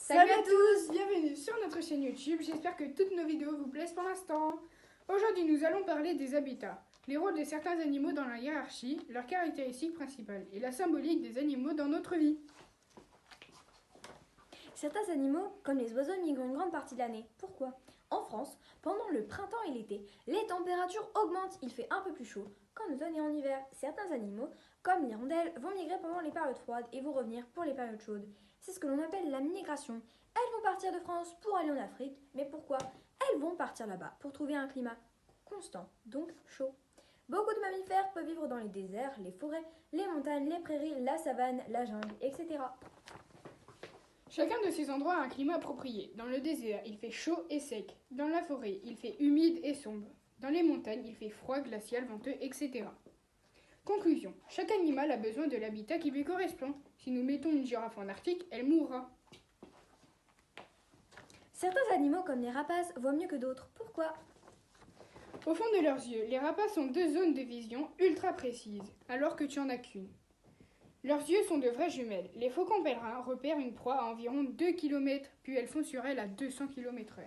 Salut à tous, bienvenue sur notre chaîne YouTube. J'espère que toutes nos vidéos vous plaisent pour l'instant. Aujourd'hui, nous allons parler des habitats, les rôles de certains animaux dans la hiérarchie, leurs caractéristiques principales et la symbolique des animaux dans notre vie. Certains animaux, comme les oiseaux, migrent une grande partie de l'année. Pourquoi ? En France, pendant le printemps et l'été, les températures augmentent, il fait un peu plus chaud. Qu'en automne et en hiver, certains animaux, comme l'hirondelle, vont migrer pendant les périodes froides et vont revenir pour les périodes chaudes. C'est ce que l'on appelle la migration. Elles vont partir de France pour aller en Afrique, mais pourquoi ? Elles vont partir là-bas pour trouver un climat constant, donc chaud. Beaucoup de mammifères peuvent vivre dans les déserts, les forêts, les montagnes, les prairies, la savane, la jungle, etc. Chacun de ces endroits a un climat approprié. Dans le désert, il fait chaud et sec. Dans la forêt, il fait humide et sombre. Dans les montagnes, il fait froid, glacial, venteux, etc. Conclusion. Chaque animal a besoin de l'habitat qui lui correspond. Si nous mettons une girafe en Arctique, elle mourra. Certains animaux, comme les rapaces, voient mieux que d'autres. Pourquoi ? Au fond de leurs yeux, les rapaces ont deux zones de vision ultra précises, alors que tu en as qu'une. Leurs yeux sont de vraies jumelles. Les faucons pèlerins repèrent une proie à environ 2 km, puis elles font sur elle à 200 km/h.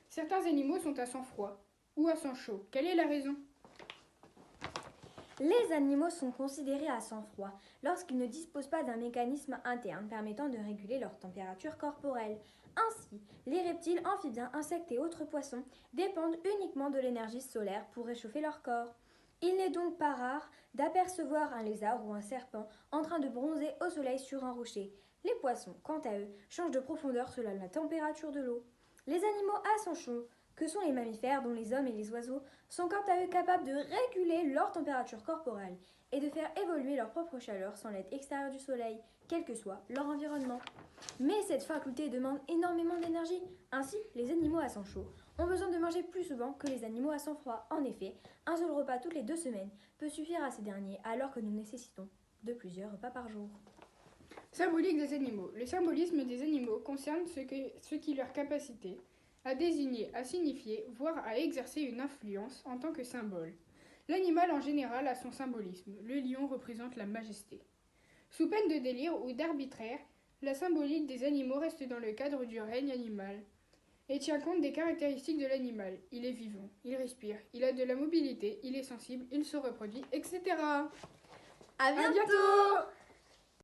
Certains animaux sont à sang froid ou à sang chaud. Quelle est la raison ? Les animaux sont considérés à sang froid lorsqu'ils ne disposent pas d'un mécanisme interne permettant de réguler leur température corporelle. Ainsi, les reptiles, amphibiens, insectes et autres poissons dépendent uniquement de l'énergie solaire pour réchauffer leur corps. Il n'est donc pas rare d'apercevoir un lézard ou un serpent en train de bronzer au soleil sur un rocher. Les poissons, quant à eux, changent de profondeur selon la température de l'eau. Les animaux à sang chaud, que sont les mammifères dont les hommes et les oiseaux, sont quant à eux capables de réguler leur température corporelle et de faire évoluer leur propre chaleur sans l'aide extérieure du soleil, quel que soit leur environnement. Mais cette faculté demande énormément d'énergie. Ainsi, les animaux à sang chaud ont besoin de manger plus souvent que les animaux à sang froid. En effet, un seul repas toutes les 2 semaines peut suffire à ces derniers alors que nous nécessitons de plusieurs repas par jour. Symbolique des animaux. Le symbolisme des animaux concerne ce qui leur capacité à désigner, à signifier, voire à exercer une influence en tant que symbole. L'animal en général a son symbolisme. Le lion représente la majesté. Sous peine de délire ou d'arbitraire, la symbolique des animaux reste dans le cadre du règne animal et tient compte des caractéristiques de l'animal. Il est vivant, il respire, il a de la mobilité, il est sensible, il se reproduit, etc. À bientôt.